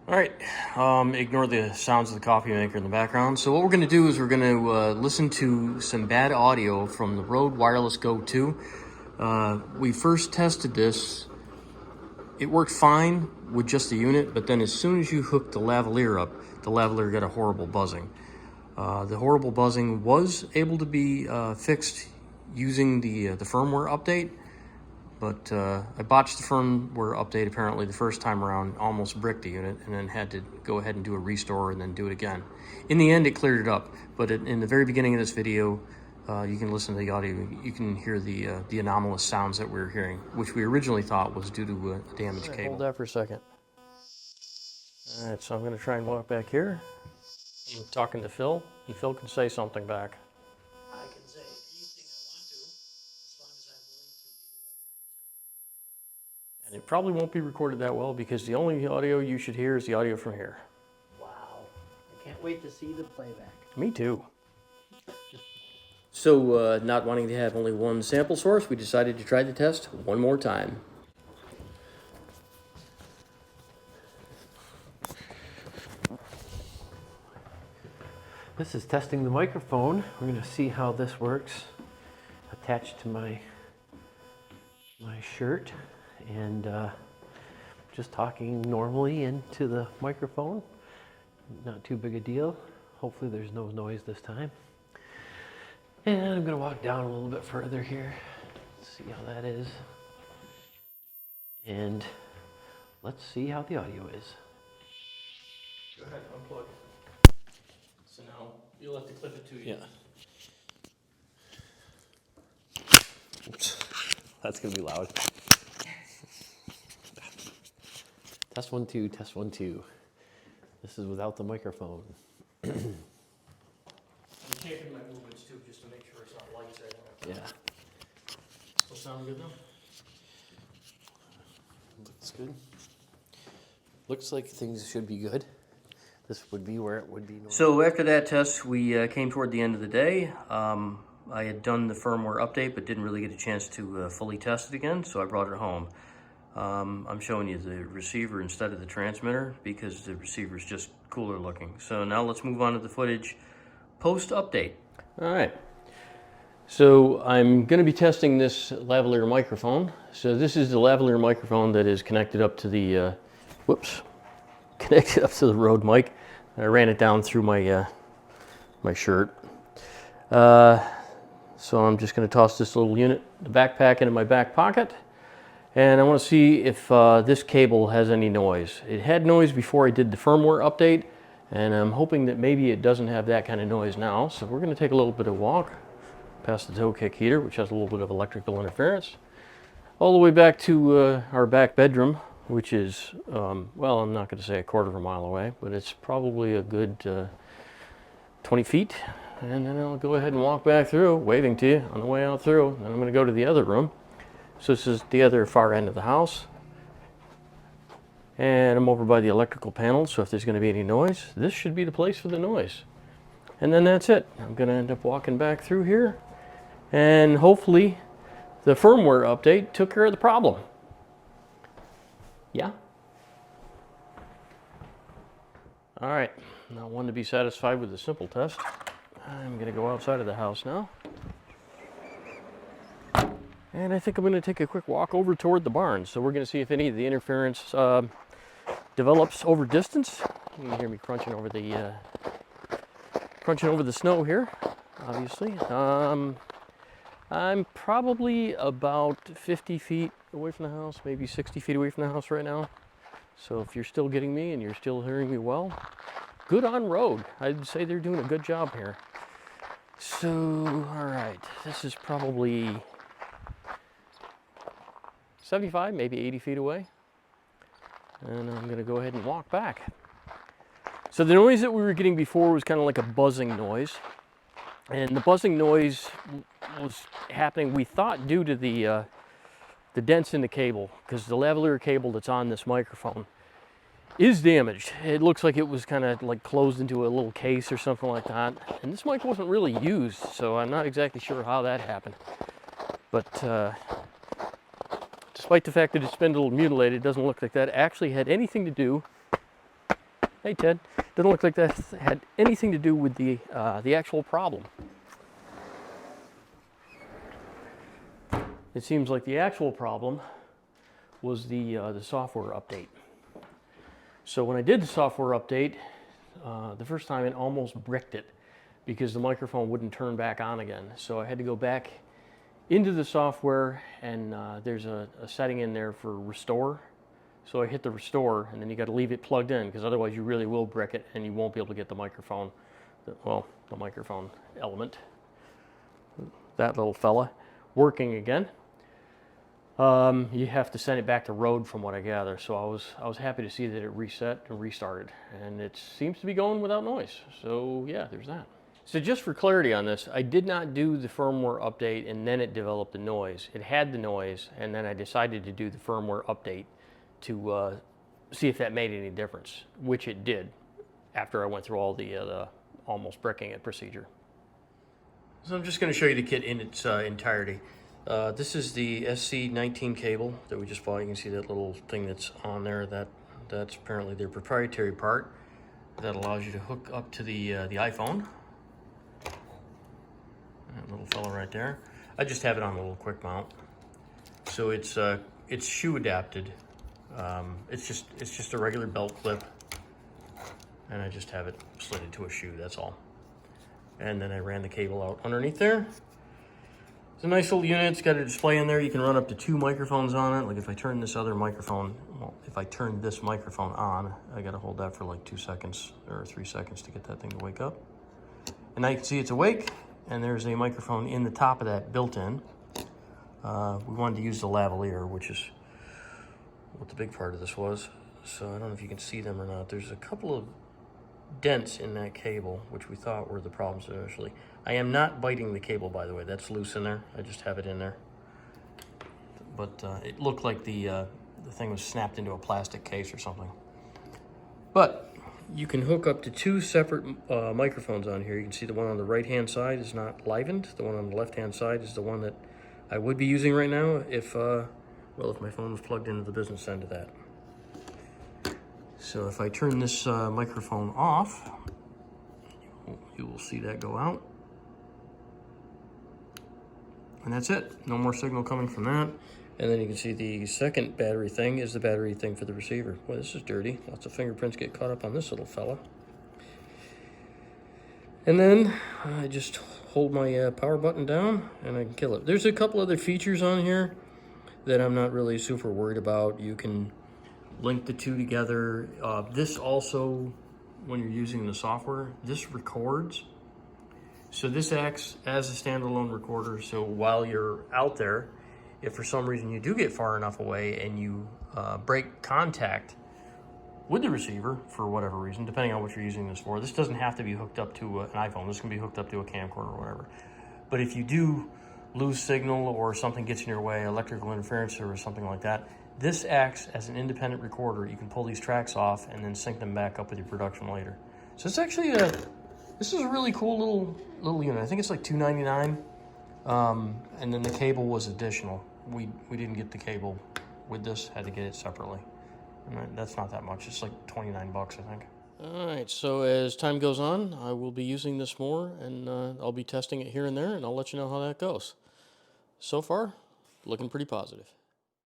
All right, ignore the sounds of the coffee maker in the background. So what we're going to do is we're going to listen to some bad audio from the Rode Wireless Go 2. We first tested this. It worked fine with just the unit, but then as soon as you hooked the lavalier up, the lavalier got a horrible buzzing. The horrible buzzing was able to be fixed using the firmware update, but I botched the firmware update apparently the first time around, almost bricked the unit, and then had to go ahead and do a restore and then do it again. In the end, it cleared it up, but in the very beginning of this video, you can listen to the audio. You can hear the anomalous sounds that we were hearing, which we originally thought was due to a damaged cable. Hold that for a second. All right, so I'm going to try and walk back here. I'm talking to Phil, and Phil can say something back. I can say anything I want to, as long as I'm willing to be aware that it's going to be recorded. And it probably won't be recorded that well because the only audio you should hear is the audio from here. Wow. I can't wait to see the playback. Me too. So, not wanting to have only one sample source, we decided to try the test one more time. This is testing the microphone. We're going to see how this works attached to my shirt, and just talking normally into the microphone. Not too big a deal. Hopefully there's no noise this time. And I'm going to walk down a little bit further here. See how that is. And let's see how the audio is. Go ahead, unplug. So now you'll have to clip it to you. Yeah. Oops. That's going to be loud. Test 1 2, test 1 2. This is without the microphone. I'm taping my movements too, just to make sure it's not lights right now. Yeah. Still sound good though? Looks good. Looks like things should be good. This would be where it would be normal. So after that test, we came toward the end of the day. I had done the firmware update, but didn't really get a chance to fully test it again, so I brought it home. I'm showing you the receiver instead of the transmitter because the receiver is just cooler looking. So now let's move on to the footage post-update. All right. So I'm going to be testing this lavalier microphone. So this is the lavalier microphone that is connected up to the, connected up to the Rode mic. I ran it down through my my shirt. So I'm just going to toss this little unit, the backpack, into my back pocket. And I want to see if this cable has any noise. It had noise before I did the firmware update, and I'm hoping that maybe it doesn't have that kind of noise now. So we're going to take a little bit of walk past the toe kick heater, which has a little bit of electrical interference, all the way back to our back bedroom, which is, well, I'm not going to say a quarter of a mile away, but it's probably a good 20 feet. And then I'll go ahead and walk back through, waving to you on the way out through. Then I'm going to go to the other room. So this is the other far end of the house. And I'm over by the electrical panel, so if there's going to be any noise, this should be the place for the noise. And then that's it. I'm going to end up walking back through here. And hopefully the firmware update took care of the problem. Yeah? All right. Now, one to be satisfied with the simple test. I'm going to go outside of the house now. And I think I'm going to take a quick walk over toward the barn. So we're going to see if any of the interference develops over distance. You can hear me crunching over the snow here, obviously. I'm probably about 50 feet away from the house, maybe 60 feet away from the house right now. So if you're still getting me and you're still hearing me well, good on road. I'd say they're doing a good job here. So, all right, this is probably 75, maybe 80 feet away. And I'm going to go ahead and walk back. So the noise that we were getting before was kind of like a buzzing noise. And the buzzing noise was happening, we thought, due to the dents in the cable, because the lavalier cable that's on this microphone is damaged. It looks like it was kind of like closed into a little case or something like that. And this mic wasn't really used, so I'm not exactly sure how that happened. But despite the fact that it's been a little mutilated, it doesn't look like that actually had anything to do Hey Ted, doesn't look like that had anything to do with the actual problem. It seems like the actual problem was the software update. So when I did the software update, the first time it almost bricked it because the microphone wouldn't turn back on again. So I had to go back into the software, and there's a setting in there for restore. So I hit the restore, and then you got to leave it plugged in because otherwise you really will brick it and you won't be able to get the microphone, well, the microphone element, that little fella, working again. You have to send it back to Rode from what I gather. So I was happy to see that it reset and restarted, and it seems to be going without noise. So yeah, there's that. So just for clarity on this, I did not do the firmware update and then it developed the noise. It had the noise, and then I decided to do the firmware update to see if that made any difference, which it did after I went through all the almost bricking it procedure. So I'm just going to show you the kit in its entirety. This is the SC19 cable that we just bought. You can see that little thing that's on there. That's apparently their proprietary part that allows you to hook up to the iPhone. That little fella right there. I just have it on a little quick mount, so it's shoe adapted. It's just a regular belt clip, and I just have it slid into a shoe. That's all. And then I ran the cable out underneath there. It's a nice little unit. It's got a display in there. You can run up to 2 microphones on it. Like if I turn this other microphone, well, if I turn this microphone on, I got to hold that for like 2 seconds or 3 seconds to get that thing to wake up. And now you can see it's awake, and there's a microphone in the top of that built in. We wanted to use the lavalier, which is what the big part of this was. So I don't know if you can see them or not. There's a couple of dents in that cable, which we thought were the problems initially. I am not biting the cable, by the way. That's loose in there. I just have it in there. But it looked like the thing was snapped into a plastic case or something. But you can hook up to 2 separate microphones on here. You can see the one on the right-hand side is not livened. The one on the left-hand side is the one that I would be using right now if my phone was plugged into the business end of that. So if I turn this microphone off, you will see that go out. And that's it. No more signal coming from that. And then you can see the second battery thing is the battery thing for the receiver. Boy, this is dirty. Lots of fingerprints get caught up on this little fella. And then I just hold my power button down and I can kill it. There's a couple other features on here that I'm not really super worried about. You can link the 2 together. This also, when you're using the software, this records. So this acts as a standalone recorder. So while you're out there, if for some reason you do get far enough away and you break contact with the receiver for whatever reason, depending on what you're using this for, this doesn't have to be hooked up to an iPhone. This can be hooked up to a camcorder or whatever. But if you do lose signal or something gets in your way, electrical interference or something like that, this acts as an independent recorder. You can pull these tracks off and then sync them back up with your production later. So it's actually this is a really cool little unit. I think it's like $299. And then the cable was additional. We didn't get the cable with this, had to get it separately. And that's not that much. It's like 29 bucks, I think. All right, so as time goes on, I will be using this more, and I'll be testing it here and there, and I'll let you know how that goes. So far, looking pretty positive.